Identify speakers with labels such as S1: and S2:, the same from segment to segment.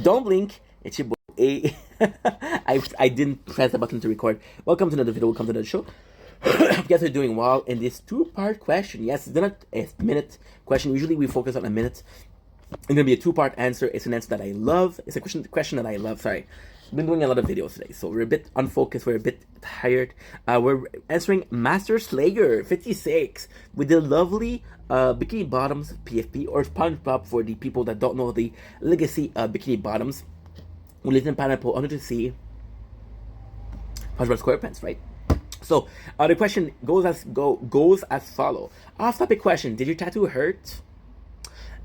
S1: Don't blink. It's your boy A. I didn't press the button to record. Welcome to another video. Welcome to the show. Hope you guys are doing well in this two-part question. Yes, it's not a minute question. Usually we focus on a minute. It's gonna be a two-part answer. It's an answer that I love. It's a question that I love. Sorry. I've been doing a lot of videos today, so we're a bit unfocused. We're a bit tired. We're answering Master Slayer 56 with the lovely Bikini Bottoms PFP, or SpongeBob for the people that don't know the legacy of Bikini Bottoms. We live in Pineapple under the sea. SpongeBob SquarePants, right? So the question goes as follow. Off-topic question: did your tattoo hurt?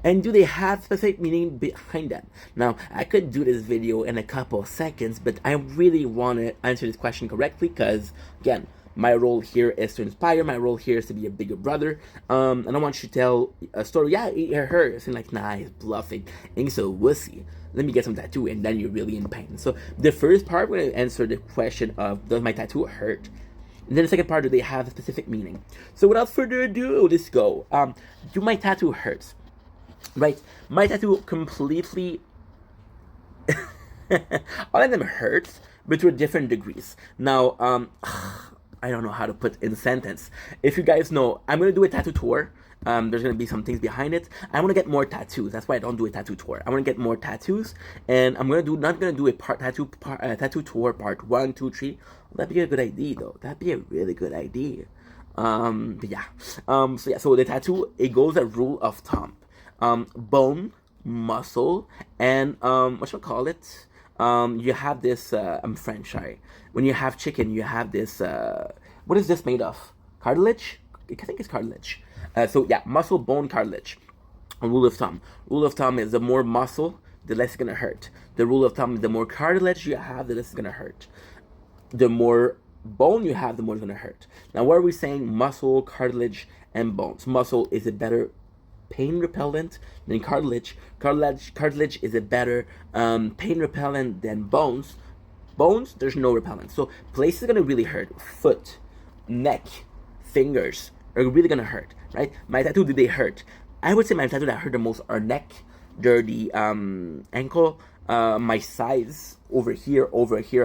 S1: And do they have specific meaning behind that? Now, I could do this video in a couple of seconds, but I really want to answer this question correctly because, again, my role here is to inspire. My role here is to be a bigger brother. And I want you to tell a story. Yeah, it hurts. And like, nah, he's bluffing. And he's a wussy. Let me get some tattoo, and then you're really in pain. So the first part, we're going to answer the question of, does my tattoo hurt? And then the second part, do they have a specific meaning? So without further ado, let's go. Do my tattoo hurt? Right, my tattoo completely all of them hurts, but to different degrees. Now, I don't know how to put in a sentence. If you guys know, I'm gonna do a tattoo tour. There's gonna be some things behind it. I want to get more tattoos. That's why I don't do a tattoo tour. I want to get more tattoos, and I'm not gonna do a tattoo tour part 1, 2, 3. That'd be a good idea, though. That'd be a really good idea. But yeah. So the tattoo, it goes a rule of thumb. Bone, muscle, and whatchamacallit, you have this, I'm French, sorry. When you have chicken, you have this, what is this made of? Cartilage? I think it's cartilage. So yeah, muscle, bone, cartilage. A rule of thumb. Rule of thumb is the more muscle, the less it's gonna hurt. The rule of thumb is the more cartilage you have, the less it's gonna hurt. The more bone you have, the more it's gonna hurt. Now, what are we saying? Muscle, cartilage, and bones. Muscle is a better pain repellent than cartilage. Cartilage is a better pain repellent than bones. Bones, there's no repellent. So places are gonna really hurt. Foot, neck, fingers are really gonna hurt, right? My tattoo, did they hurt? I would say my tattoo that hurt the most are neck, the ankle, my sides over here.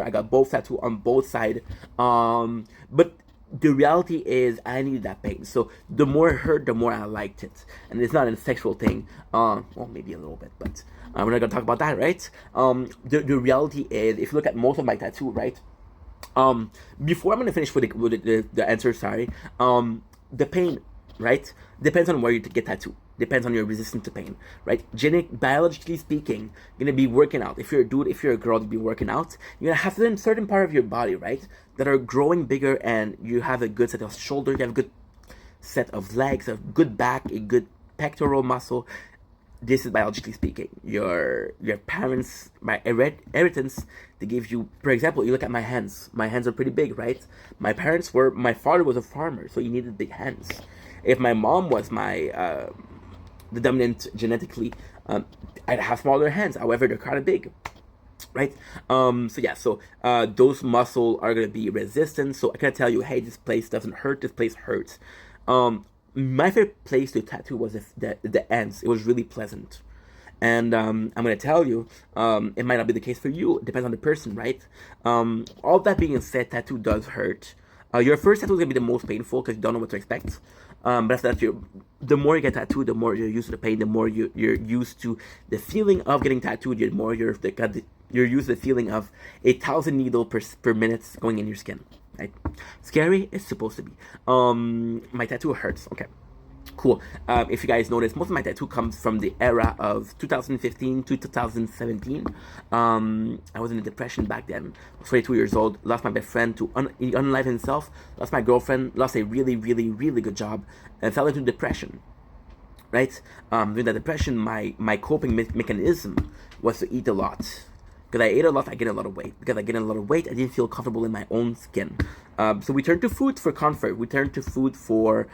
S1: I got both tattoo on both sides. But the reality is I needed that pain. So the more it hurt, the more I liked it. And it's not a sexual thing. Well, maybe a little bit, but we're not gonna talk about that, right? The reality is, if you look at most of my tattoo, right? Before I'm gonna finish with the answer, sorry. The pain, right? Depends on where you get tattoo. Depends on your resistance to pain, right? Biologically speaking, you're gonna be working out. If you're a dude, if you're a girl, you'll be working out. You're gonna have certain part of your body, right, that are growing bigger, and you have a good set of shoulder, you have a good set of legs, a good back, a good pectoral muscle. This is biologically speaking. Your parents, my inheritance, they give you. For example, you look at my hands. My hands are pretty big, right? My father was a farmer, so he needed big hands. If my mom was the dominant genetically, I'd have smaller hands. However, they're kind of big, right? So those muscle are gonna be resistant. So I can tell you, hey, this place doesn't hurt. This place hurts. My favorite place to tattoo was the ends. It was really pleasant. And I'm gonna tell you, it might not be the case for you. It depends on the person, right? All that being said, tattoo does hurt. Your first tattoo is gonna be the most painful because you don't know what to expect. But after that, the more you get tattooed, the more you're used to the pain. The more you're used to the feeling of getting tattooed. The more you're used to the feeling of 1,000 needles per minute going in your skin. Right? Scary? It's supposed to be. My tattoo hurts. Okay. Cool. If you guys notice, most of my tattoo comes from the era of 2015 to 2017. I was in a depression back then. I was 22 years old. Lost my best friend to unalive himself. Lost my girlfriend. Lost a really, really, really good job, and fell into depression. Right? During that depression, my coping mechanism was to eat a lot. Because I ate a lot, I gained a lot of weight. Because I gained a lot of weight, I didn't feel comfortable in my own skin. So we turned to food for comfort. We turned to food for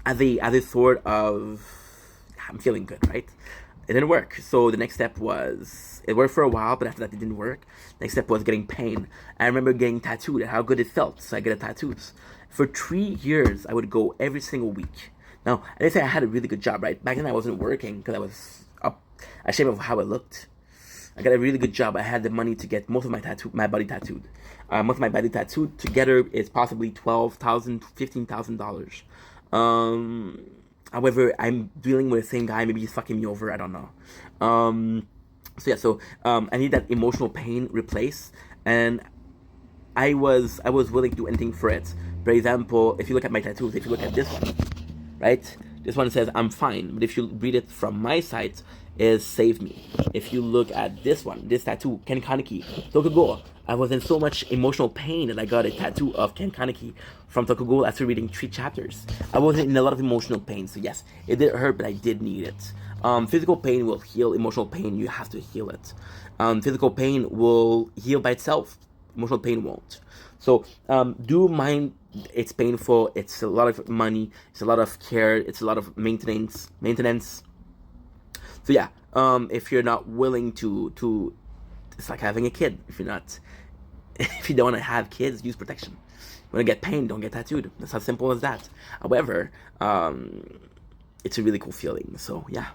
S1: as a sort of, I'm feeling good, right? It didn't work. So the next step was, it worked for a while, but after that it didn't work. Next step was getting pain. I remember getting tattooed and how good it felt. So I get tattoos. For 3 years, I would go every single week. Now, I didn't say I had a really good job, right? Back then I wasn't working because I was ashamed of how it looked. I got a really good job. I had the money to get most of my body tattooed. Most of my body tattooed together is possibly $12,000, $15,000. However, I'm dealing with the same guy. Maybe he's fucking me over. I don't know. I need that emotional pain replaced, and I was willing to do anything for it. For example, if you look at my tattoos, if you look at this one, right? This one says I'm fine, but if you read it from my side, is save me. If you look at this one, this tattoo, Ken Kaneki, Tokugo, I was in so much emotional pain that I got a tattoo of Ken Kaneki from Tokugo after reading 3 chapters. I was in a lot of emotional pain, so yes, it did hurt, but I did need it. Physical pain will heal. Emotional pain, you have to heal it. Physical pain will heal by itself. Emotional pain won't. So do mind it's painful. It's a lot of money. It's a lot of care. It's a lot of maintenance. So yeah, if you're not willing to, it's like having a kid. If you don't want to have kids, use protection. You want to get pain, don't get tattooed. That's as simple as that. However, it's a really cool feeling. So yeah.